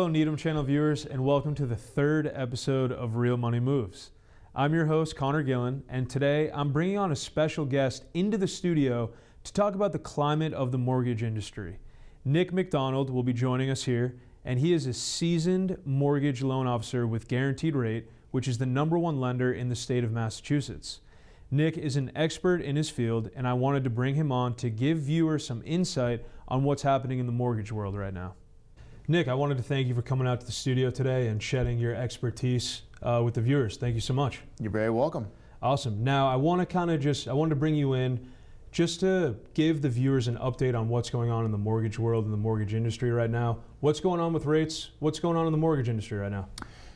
Hello, Needham channel viewers, and welcome to the third episode of Real Money Moves. I'm your host, Connor Gillen, and today I'm bringing on a special guest into the studio to talk about the climate of the mortgage industry. Nick McDonald will be joining us here, and he is a seasoned mortgage loan officer with Guaranteed Rate, which is the #1 lender in the state of Massachusetts. Nick is an expert in his field, and I wanted to bring him on to give viewers some insight on what's happening in the mortgage world right now. Nick, I wanted to thank you for coming out to the studio today and shedding your expertise with the viewers. Thank you so much. You're very welcome. Awesome. Now, I wanted to bring you in just to give the viewers an update on what's going on in the mortgage world and the mortgage industry right now. What's going on with rates? What's going on in the mortgage industry right now?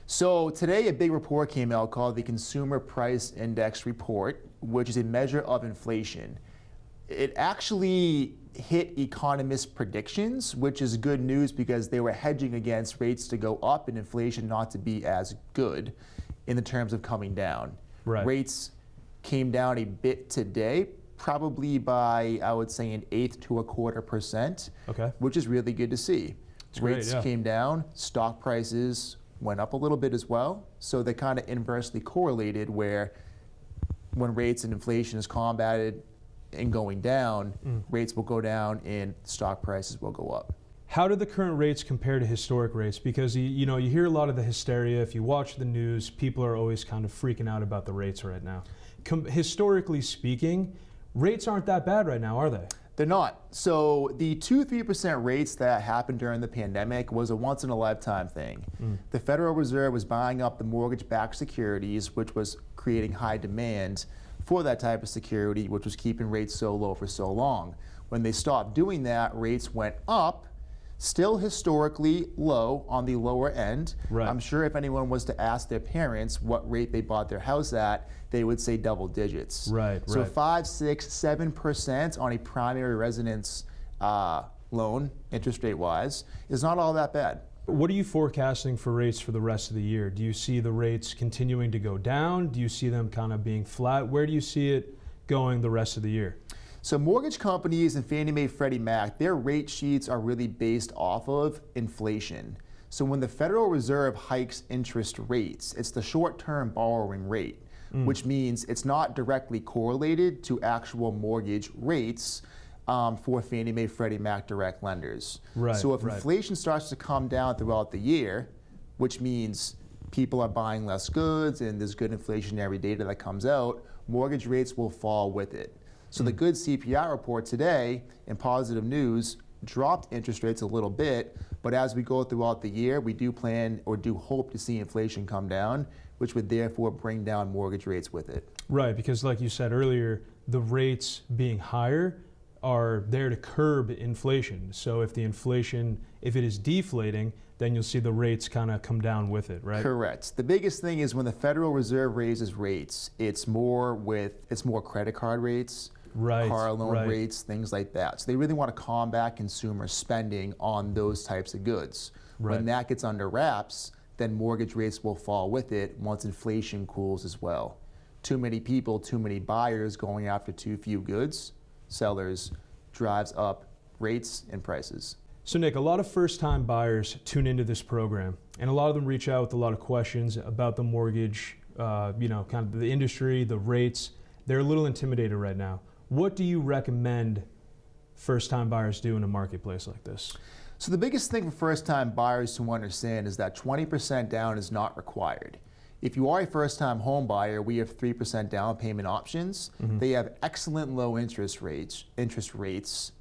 So today a big report came out called the Consumer Price Index Report, which is a measure of inflation. It actually hit economists' predictions, which is good news because they were hedging against rates to go up and inflation not to be as good in the terms of coming down. Right. Rates came down a bit today, probably by, I would say, 1/8 to 1/4%, Okay. which is really good to see. It's great, Rates yeah. came down, stock prices went up a little bit as well, so they're kind of inversely correlated where when rates and inflation is combated and going down, rates will go down and stock prices will go up. How do the current rates compare to historic rates? Because you hear a lot of the hysteria. If you watch the news, people are always kind of freaking out about the rates right now. Historically speaking, rates aren't that bad right now, are they? They're not. So the 2-3% rates that happened during the pandemic was a once in a lifetime thing. The Federal Reserve was buying up the mortgage-backed securities, which was creating high demand for that type of security, which was keeping rates so low for so long. When they stopped doing that, rates went up, still historically low on the lower end. Right. I'm sure if anyone was to ask their parents what rate they bought their house at, they would say double digits. Right. So 5, 6, 7% on a primary residence loan, interest rate wise, is not all that bad. What are you forecasting for rates for the rest of the year? Do you see the rates continuing to go down? Do you see them kind of being flat? Where do you see it going the rest of the year? So mortgage companies and Fannie Mae, Freddie Mac, their rate sheets are really based off of inflation. So when the Federal Reserve hikes interest rates, it's the short-term borrowing rate, which means it's not directly correlated to actual mortgage rates for Fannie Mae, Freddie Mac direct lenders. Right, so if right. inflation starts to come down throughout the year, which means people are buying less goods and there's good inflationary data that comes out, mortgage rates will fall with it. So the good CPI report today, in positive news, dropped interest rates a little bit, but as we go throughout the year, we do plan or do hope to see inflation come down, which would therefore bring down mortgage rates with it. Right, because like you said earlier, the rates being higher are there to curb inflation. So if it is deflating, then you'll see the rates kind of come down with it, right? Correct. The biggest thing is when the Federal Reserve raises rates, it's more credit card rates, Right, car loan right. rates, things like that. So they really want to combat consumer spending on those types of goods. Right. When that gets under wraps, then mortgage rates will fall with it once inflation cools as well. Too many people, too many buyers going after too few goods, sellers, drives up rates and prices. So Nick, a lot of first-time buyers tune into this program, and a lot of them reach out with a lot of questions about the mortgage, kind of the industry, the rates. They're a little intimidated right now. What do you recommend first-time buyers do in a marketplace like this? So the biggest thing for first-time buyers to understand is that 20% down is not required. If you are a first-time home buyer, we have 3% down payment options. They have excellent low interest rates.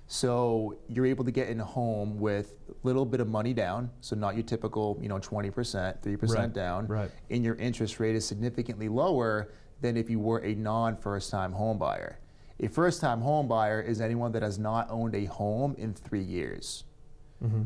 So you're able to get in a home with a little bit of money down, so not your typical 20%, 3% down, right. and your interest rate is significantly lower than if you were a non-first-time home buyer. A first-time home buyer is anyone that has not owned a home in 3 years,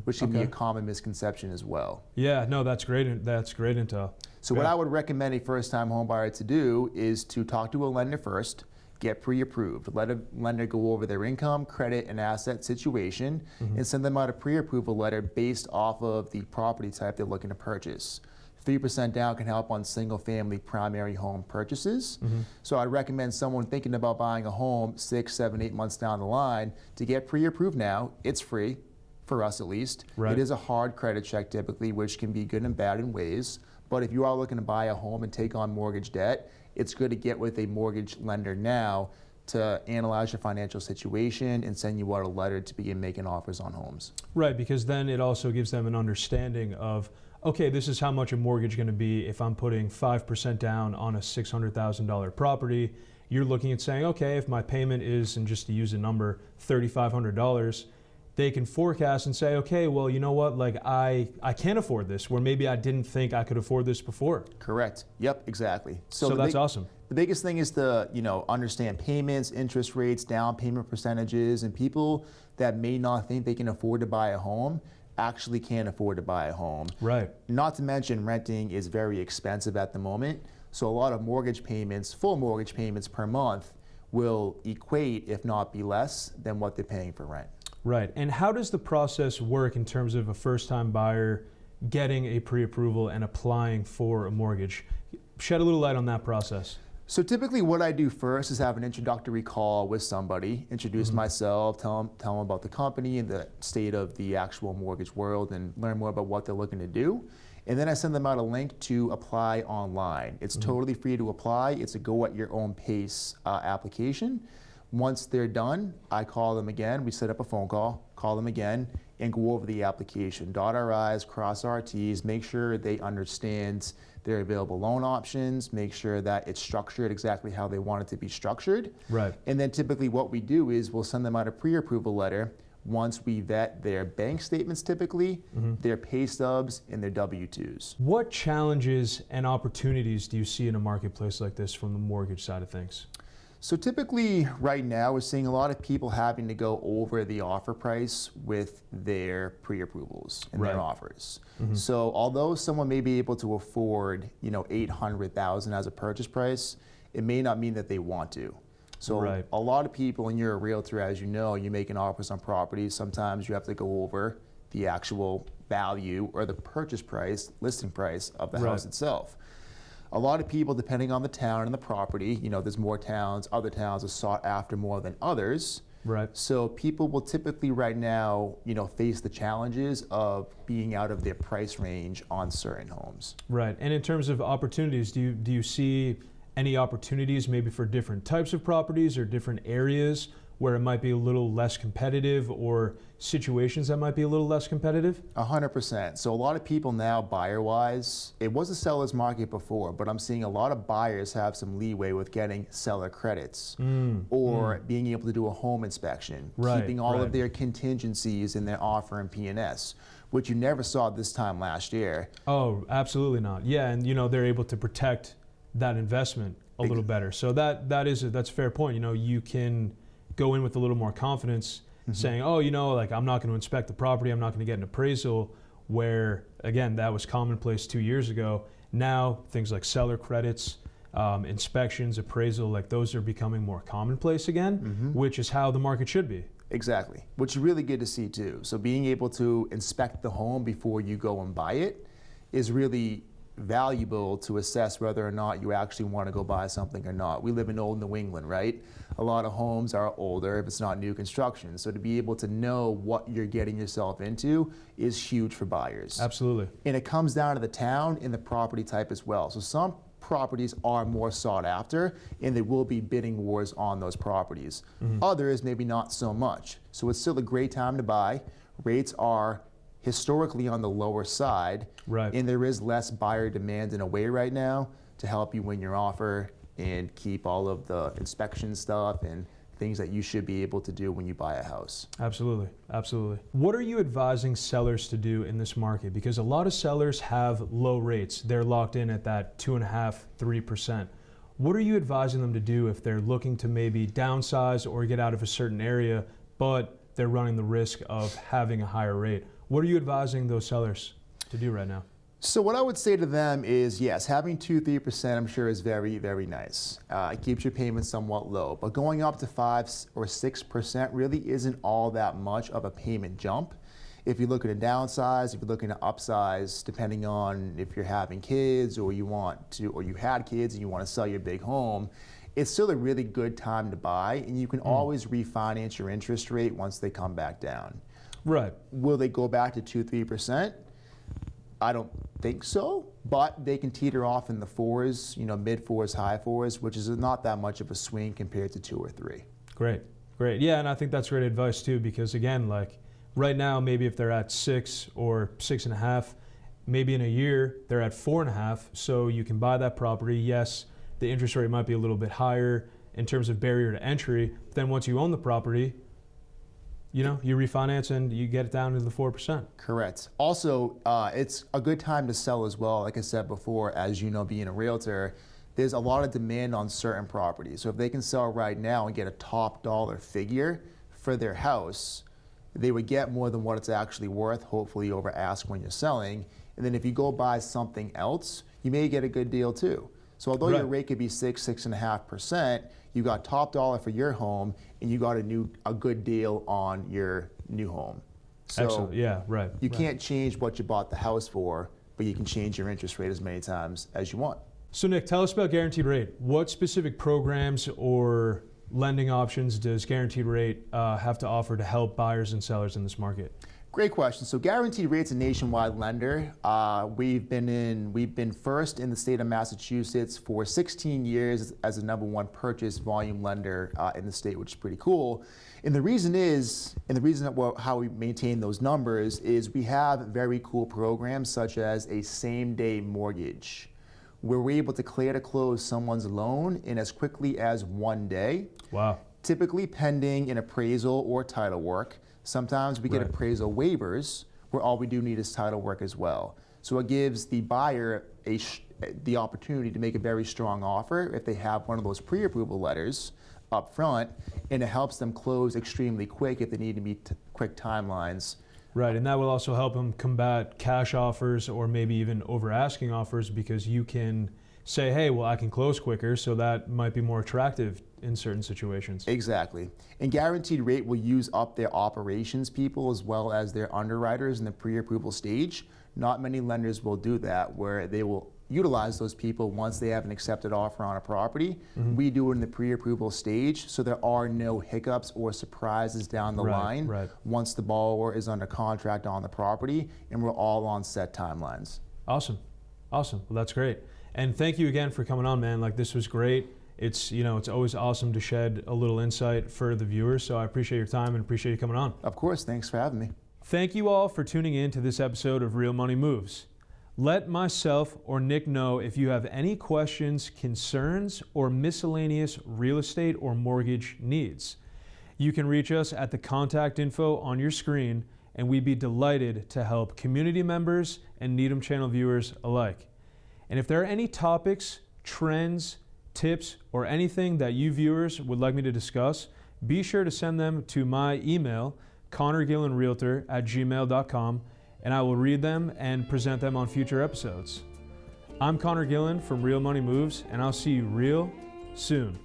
which can be a common misconception as well. Yeah, no, that's great. That's great intel. So what I would recommend a first-time home buyer to do is to talk to a lender first, get pre-approved. Let a lender go over their income, credit, and asset situation, and send them out a pre-approval letter based off of the property type they're looking to purchase. 3% down can help on single-family primary home purchases. So I'd recommend someone thinking about buying a home 6, 7, 8 months down the line to get pre-approved now. It's free. for us at least. Right. It is a hard credit check typically, which can be good and bad in ways. But if you are looking to buy a home and take on mortgage debt, it's good to get with a mortgage lender now to analyze your financial situation and send you out a letter to begin making offers on homes. Right, because then it also gives them an understanding of, okay, this is how much a mortgage is going to be if I'm putting 5% down on a $600,000 property. You're looking at saying, okay, if my payment is, and just to use a number, $3,500, they can forecast and say, okay, well, you know what, like I can't afford this, where maybe I didn't think I could afford this before. Correct. Yep, exactly. So that's awesome. The biggest thing is to, understand payments, interest rates, down payment percentages, and people that may not think they can afford to buy a home actually can afford to buy a home. Right. Not to mention renting is very expensive at the moment. So a lot of mortgage payments, full mortgage payments per month will equate, if not be less, than what they're paying for rent. Right. And how does the process work in terms of a first-time buyer getting a pre-approval and applying for a mortgage? Shed a little light on that process. So typically what I do first is have an introductory call with somebody, introduce myself, tell them about the company and the state of the actual mortgage world and learn more about what they're looking to do. And then I send them out a link to apply online. It's totally free to apply. It's a go at your own pace application. Once they're done, I call them again. We set up a phone call them again, and go over the application. Dot our I's, cross our T's, make sure they understand their available loan options, make sure that it's structured exactly how they want it to be structured. Right. And then typically what we do is we'll send them out a pre-approval letter once we vet their bank statements typically, their pay stubs, and their W-2s. What challenges and opportunities do you see in a marketplace like this from the mortgage side of things? So typically right now we're seeing a lot of people having to go over the offer price with their pre-approvals and their offers. So although someone may be able to afford, $800,000 as a purchase price, it may not mean that they want to. So a lot of people, and you're a realtor, as you know, you're making offers on properties. Sometimes you have to go over the actual value or the purchase price, listing price of the house itself. A lot of people, depending on the town and the property, there's more towns, other towns are sought after more than others. Right. So people will typically right now, face the challenges of being out of their price range on certain homes. Right. And in terms of opportunities, do you see any opportunities maybe for different types of properties or different areas where it might be a little less competitive, or situations that might be a little less competitive? 100%. So a lot of people now, buyer-wise, it was a seller's market before, but I'm seeing a lot of buyers have some leeway with getting seller credits or being able to do a home inspection, keeping all of their contingencies in their offer and P&S, which you never saw this time last year. Oh, absolutely not. Yeah, and they're able to protect that investment a little better. So that's a fair point. You can go in with a little more confidence, saying, oh, I'm not going to inspect the property, I'm not going to get an appraisal, where, again, that was commonplace 2 years ago. Now, things like seller credits, inspections, appraisal, like those are becoming more commonplace again, which is how the market should be. Exactly, which is really good to see too. So being able to inspect the home before you go and buy it is really valuable to assess whether or not you actually want to go buy something or not. We live in old New England, right? A lot of homes are older if it's not new construction. So to be able to know what you're getting yourself into is huge for buyers. Absolutely. And it comes down to the town and the property type as well. So some properties are more sought after, and there will be bidding wars on those properties. Others, maybe not so much. So it's still a great time to buy. Rates are historically on the lower side, and there is less buyer demand in a way right now to help you win your offer and keep all of the inspection stuff and things that you should be able to do when you buy a house. Absolutely, absolutely. What are you advising sellers to do in this market? Because a lot of sellers have low rates. They're locked in at that 2.5%, 3%. What are you advising them to do if they're looking to maybe downsize or get out of a certain area, but they're running the risk of having a higher rate? What are you advising those sellers to do right now? So what I would say to them is, yes, having 2-3% I'm sure is very, very nice. It keeps your payments somewhat low, but going up to 5 or 6% really isn't all that much of a payment jump. If you're looking to downsize, if you're looking to upsize, depending on if you're having kids or you had kids and you want to sell your big home, it's still a really good time to buy, and you can always refinance your interest rate once they come back down. Right. Will they go back to 2-3%? I don't think so, but they can teeter off in the 4s, mid 4s, high 4s, which is not that much of a swing compared to 2 or 3. Great. Yeah, and I think that's great advice too, because again, like right now, maybe if they're at 6 or 6.5, maybe in a year they're at 4.5, so you can buy that property. Yes, the interest rate might be a little bit higher in terms of barrier to entry, but then once you own the property, you refinance and you get it down to the 4%. Correct. Also, it's a good time to sell as well. Like I said before, as you know, being a realtor, there's a lot of demand on certain properties. So if they can sell right now and get a top dollar figure for their house, they would get more than what it's actually worth, hopefully over ask when you're selling. And then if you go buy something else, you may get a good deal too. So although your rate could be 6.5%, you got top dollar for your home, and you got a good deal on your new home. So excellent. Yeah, right. You can't change what you bought the house for, but you can change your interest rate as many times as you want. So Nick, tell us about Guaranteed Rate. What specific programs or lending options does Guaranteed Rate have to offer to help buyers and sellers in this market? Great question. So Guaranteed Rate's a nationwide lender. We've been first in the state of Massachusetts for 16 years as the #1 purchase volume lender in the state, which is pretty cool. And the reason how we maintain those numbers is we have very cool programs such as a same-day mortgage, where we're able to clear to close someone's loan in as quickly as 1 day. Wow. Typically pending an appraisal or title work. Sometimes we get appraisal waivers where all we do need is title work as well. So it gives the buyer the opportunity to make a very strong offer if they have one of those pre-approval letters up front, and it helps them close extremely quick if they need to meet quick timelines. Right, and that will also help them combat cash offers or maybe even over asking offers, because you can say, hey, well, I can close quicker, so that might be more attractive in certain situations. Exactly. And Guaranteed Rate will use up their operations people as well as their underwriters in the pre-approval stage. Not many lenders will do that, where they will utilize those people once they have an accepted offer on a property. Mm-hmm. We do it in the pre-approval stage, so there are no hiccups or surprises down the line once the borrower is under contract on the property, and we're all on set timelines. Awesome. Well, that's great. And thank you again for coming on, man. Like, this was great. It's always awesome to shed a little insight for the viewers, so I appreciate your time and appreciate you coming on. Of course, thanks for having me. Thank you all for tuning in to this episode of Real Money Moves. Let myself or Nick know if you have any questions, concerns, or miscellaneous real estate or mortgage needs. You can reach us at the contact info on your screen, and we'd be delighted to help community members and Needham channel viewers alike. And if there are any topics, trends, tips, or anything that you viewers would like me to discuss, be sure to send them to my email, connorgillenrealtor@gmail.com, and I will read them and present them on future episodes. I'm Connor Gillen from Real Money Moves, and I'll see you real soon.